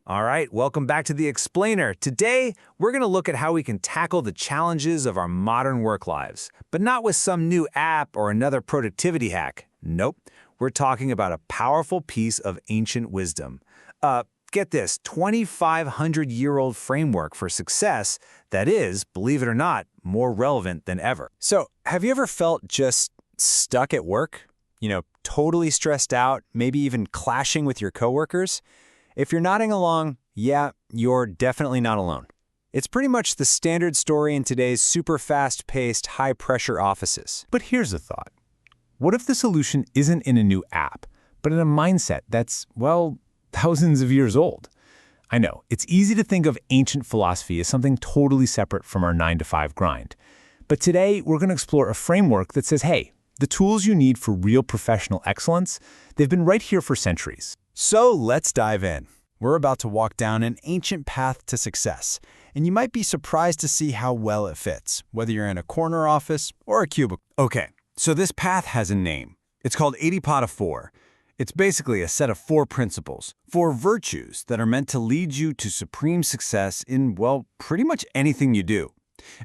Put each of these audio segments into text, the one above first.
All right, welcome back to The Explainer. Today, we're going to look at how we can tackle the challenges of our modern work lives, but not with some new app or another productivity hack. Nope, we're talking about a powerful piece of ancient wisdom. Get this, 2,500-year-old framework for success that is, believe it or not, more relevant than ever. So, have you ever felt just stuck at work? Totally stressed out, maybe even clashing with your coworkers? If you're nodding along, yeah, you're definitely not alone. It's pretty much the standard story in today's super fast-paced, high-pressure offices. But here's a thought. What if the solution isn't in a new app, but in a mindset that's, well, thousands of years old? I know, it's easy to think of ancient philosophy as something totally separate from our 9-to-5 grind. But today, we're going to explore a framework that says, hey, the tools you need for real professional excellence, they've been right here for centuries. So let's dive in. We're about to walk down an ancient path to success, and you might be surprised to see how well it fits, whether you're in a corner office or a cubicle. Okay, so this path has a name. It's called Adipada 4. It's basically a set of 4 principles, 4 virtues that are meant to lead you to supreme success in, well, pretty much anything you do.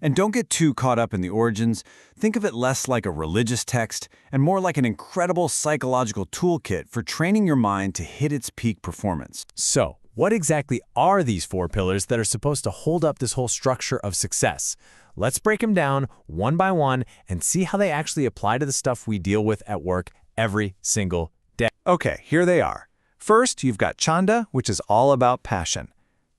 And don't get too caught up in the origins. Think of it less like a religious text and more like an incredible psychological toolkit for training your mind to hit its peak performance. So, what exactly are these 4 pillars that are supposed to hold up this whole structure of success? Let's break them down one by one and see how they actually apply to the stuff we deal with at work every single day. Okay, here they are. First, you've got Chanda, which is all about passion.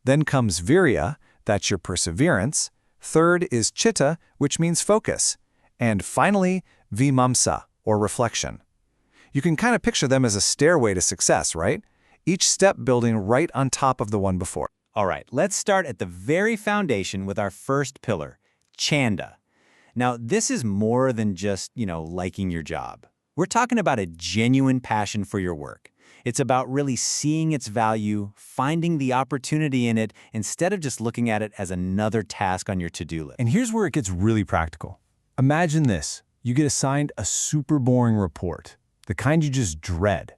Then comes Virya, that's your perseverance. Third is Chitta, which means focus. And finally, Vimamsa, or reflection. You can kind of picture them as a stairway to success, right? Each step building right on top of the one before. All right, let's start at the very foundation with our first pillar, Chanda. Now, this is more than just, liking your job. We're talking about a genuine passion for your work. It's about really seeing its value, finding the opportunity in it, instead of just looking at it as another task on your to-do list. And here's where it gets really practical. Imagine this. You get assigned a super boring report, the kind you just dread.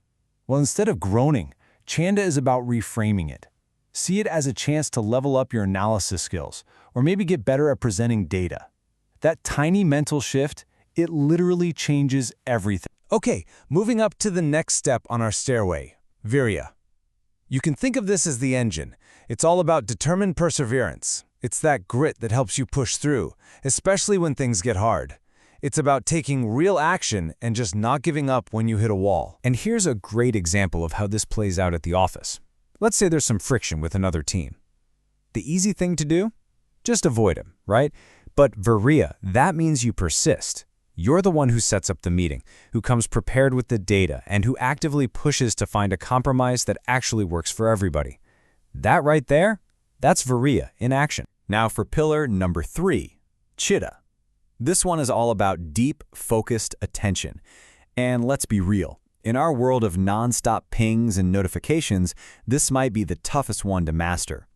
Well, instead of groaning, Chanda is about reframing it. See it as a chance to level up your analysis skills, or maybe get better at presenting data. That tiny mental shift, it literally changes everything. Okay, moving up to the next step on our stairway, Virya. You can think of this as the engine. It's all about determined perseverance. It's that grit that helps you push through, especially when things get hard. It's about taking real action and just not giving up when you hit a wall. And here's a great example of how this plays out at the office. Let's say there's some friction with another team. The easy thing to do? Just avoid them, right? But Virya, that means you persist. You're the one who sets up the meeting, who comes prepared with the data, and who actively pushes to find a compromise that actually works for everybody. That right there, that's Virya in action. Now for pillar number 3, Chitta. This one is all about deep, focused attention. And let's be real. In our world of nonstop pings and notifications, this might be the toughest one to master.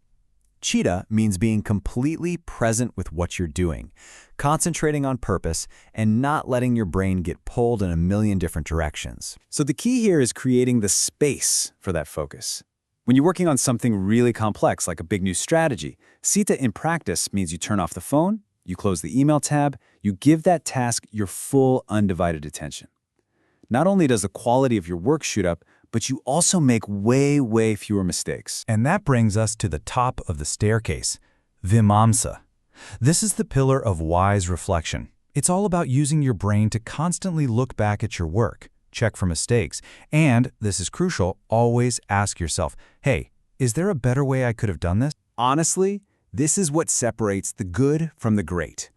Chitta means being completely present with what you're doing, concentrating on purpose, and not letting your brain get pulled in a million different directions. So the key here is creating the space for that focus. When you're working on something really complex, like a big new strategy, Citta in practice means you turn off the phone, you close the email tab, you give that task your full undivided attention. Not only does the quality of your work shoot up, but you also make way fewer mistakes. And that brings us to the top of the staircase, Vimamsa. This is the pillar of wise reflection. It's all about using your brain to constantly look back at your work, check for mistakes, and, this is crucial, always ask yourself, hey, is there a better way I could have done this? Honestly, this is what separates the good from the great.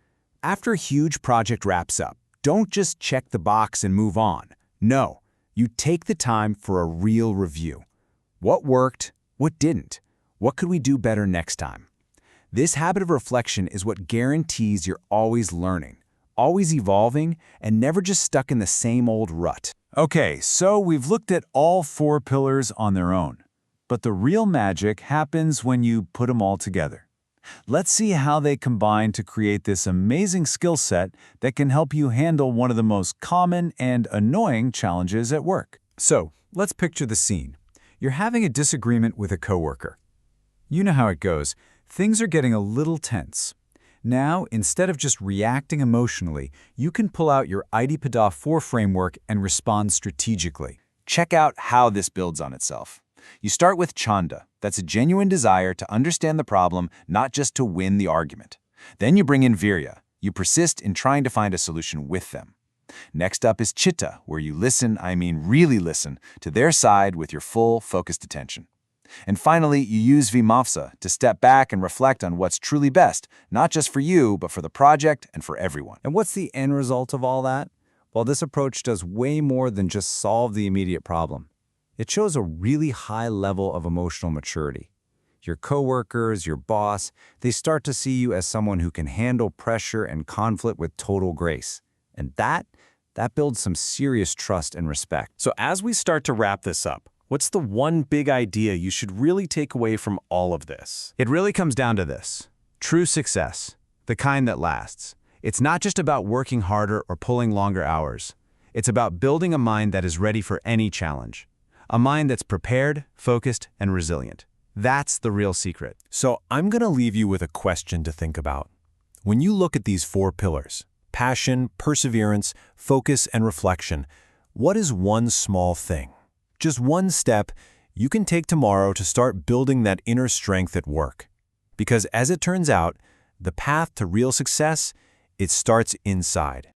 After a huge project wraps up, don't just check the box and move on. No, you take the time for a real review. What worked? What didn't? What could we do better next time? This habit of reflection is what guarantees you're always learning, always evolving, and never just stuck in the same old rut. Okay, so we've looked at all 4 pillars on their own. But the real magic happens when you put them all together. Let's see how they combine to create this amazing skill set that can help you handle one of the most common and annoying challenges at work. So, let's picture the scene. You're having a disagreement with a coworker. You know how it goes. Things are getting a little tense. Now, instead of just reacting emotionally, you can pull out your IDPDA 4 framework and respond strategically. Check out how this builds on itself. You start with chanda. That's a genuine desire to understand the problem, not just to win the argument. Then you bring in virya. You persist in trying to find a solution with them. Next up is chitta, where you listen, I mean really listen, to their side with your full, focused attention. And finally, you use vimamsa to step back and reflect on what's truly best, not just for you, but for the project and for everyone. And what's the end result of all that? Well, this approach does way more than just solve the immediate problem. It shows a really high level of emotional maturity. Your coworkers, your boss, they start to see you as someone who can handle pressure and conflict with total grace. And that builds some serious trust and respect. So as we start to wrap this up, what's the one big idea you should really take away from all of this? It really comes down to this. True success, the kind that lasts. It's not just about working harder or pulling longer hours. It's about building a mind that is ready for any challenge. A mind that's prepared, focused, and resilient. That's the real secret. So I'm going to leave you with a question to think about. When you look at these 4 pillars, passion, perseverance, focus, and reflection, what is one small thing? Just one step you can take tomorrow to start building that inner strength at work. Because as it turns out, the path to real success, it starts inside.